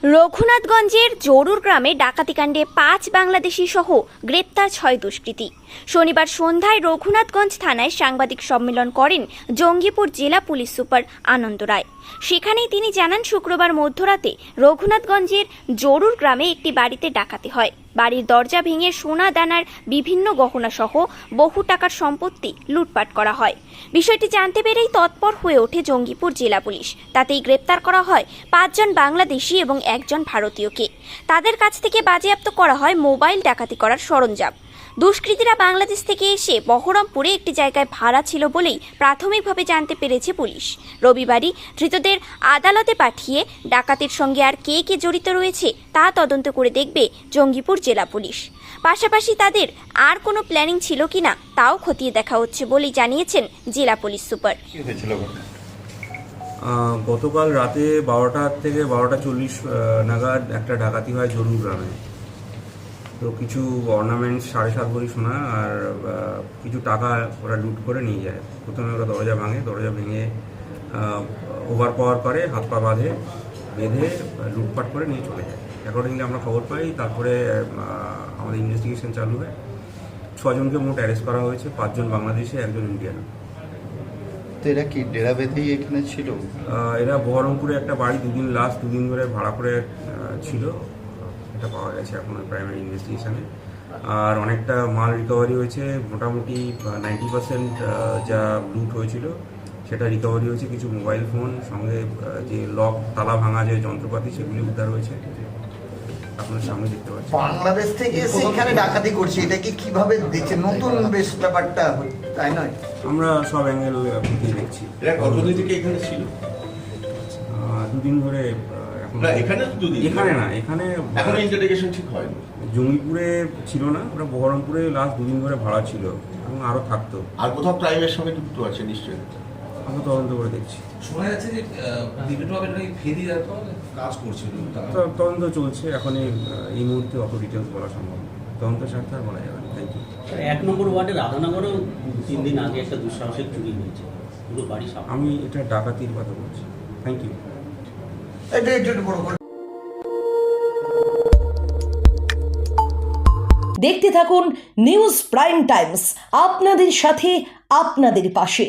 রঘুনাথগঞ্জের জরুর গ্রামে ডাকাতিকাণ্ডে 5 বাংলাদেশি সহ গ্রেপ্তার 6 দুষ্কৃতী। শনিবার সন্ধ্যায় রঘুনাথগঞ্জ থানায় সাংবাদিক সম্মেলন করেন জঙ্গিপুর জেলা পুলিশ সুপার আনন্দ রায়। সেখানেই তিনি জানান, শুক্রবার মধ্যরাতে রঘুনাথগঞ্জের জরুর গ্রামে একটি বাড়িতে ডাকাতি হয়। বাড়ির দরজা ভেঙে সোনা দানার বিভিন্ন গহনা সহ বহু টাকার সম্পত্তি লুটপাট করা হয়। বিষয়টি জানতে পেরেই তৎপর হয়ে ওঠে জঙ্গিপুর জেলা পুলিশ। তাতেই গ্রেপ্তার করা হয় 5 জন বাংলাদেশি এবং 1 জন ভারতীয়কে। তাদের কাছ থেকে বাজেয়াপ্ত করা হয় মোবাইল ডাকাতি করার সরঞ্জাম। দুষ্কৃতীরা বাংলাদেশ থেকে এসে বহরমপুরে একটি জায়গায় ভাড়া ছিল বলেই প্রাথমিকভাবে জানতে পেরেছে পুলিশ। রবিবারই ধৃতদের আদালতে পাঠিয়ে ডাকাতির সঙ্গে আর কে কে জড়িত রয়েছে তা তদন্ত করে দেখবে জঙ্গিপুর জেলা পুলিশ। পাশাপাশি তাদের আর কোনো প্ল্যানিং ছিল কিনা তাও খতিয়ে দেখা হচ্ছে বলেই জানিয়েছেন জেলা পুলিশ সুপার। গতকাল রাতে 12টা থেকে 12:40 নাগাদ একটা ডাকাতি হয় জরুর গ্রামে। তো কিছু অর্নামেন্টস 7.5 ভরি সোনা আর কিছু টাকা ওরা লুট করে নিয়ে যায়। প্রথমে ওরা দরজা ভাঙে, দরজা ভেঙে ওভার পাওয়ার করে, হাত পা বেঁধে লুটপাট করে নিয়ে চলে যায়। অ্যাকর্ডিংলি আমরা খবর পাই, তারপরে আমাদের ইনভেস্টিগেশন চালু হয়। 6 জনকে মোট অ্যারেস্ট করা হয়েছে, 5 জন বাংলাদেশি, 1 জন ইন্ডিয়ান। তো এরা কি ডেরা বেঁধেই এখানে ছিল? এরা বহরমপুরে একটা বাড়ি 2 দিন ধরে ভাড়া করে ছিল, এটা পাওয়া গেছে এখন প্রাইমারি ইনভেস্টিগেশনে। আর অনেকটা মাল রিকভারি হয়েছে, মোটামুটি 90% যা লুট হয়েছিল সেটা রিকভারি হয়েছে। কিছু মোবাইল ফোন, সঙ্গে যে লক তালা ভাঙা যে যন্ত্রপাতি সেগুলি উদ্ধার হয়েছে। আপনার সামনে দেখতে পাচ্ছেন বাংলাদেশ থেকে এসে এখানে ডাকাতি করছে, এটাকে কিভাবে দেখছে? নতুন বেশ ব্যাপারটা, তাই নয়? আমরা সব অ্যাঙ্গেল দিয়ে দেখছি। এরা কতদিন থেকে এখানে ছিল? 2 দিন ধরে। এখানে না, এখানে এখন ইন্টারোগেশন ঠিক হয়নি। জঙ্গিপুরে ছিল না, ওরা বহরমপুরে লাস্ট 2 দিন ধরে ভাড়া ছিল এবং আরও থাকতো। আর কোথাও ক্রাইমের সঙ্গে যুক্ত আছে নিশ্চয়ই। আমরা তদন্ত করে দেখছি। শোনা যাচ্ছে যে বিভিন্নভাবে ফেরি কাজ করছিল, তদন্ত চলছে। এখন এই মুহূর্তে অত ডিটেলস বলা সম্ভব না, তদন্তের স্বার্থে আর বলা যাবে না। Thank you. 1 নম্বর ওয়ার্ডের রাধানগরেও 3 দিন আগে একটা দুঃসাহসিক চুরি হয়েছে, পুরো বাড়ি সাপ। আমি এটা ডাকাতির কথা বলছি। Thank you. দেখতে থাকুন নিউজ প্রাইম টাইমস, আপনাদের সাথে আপনাদের পাশে।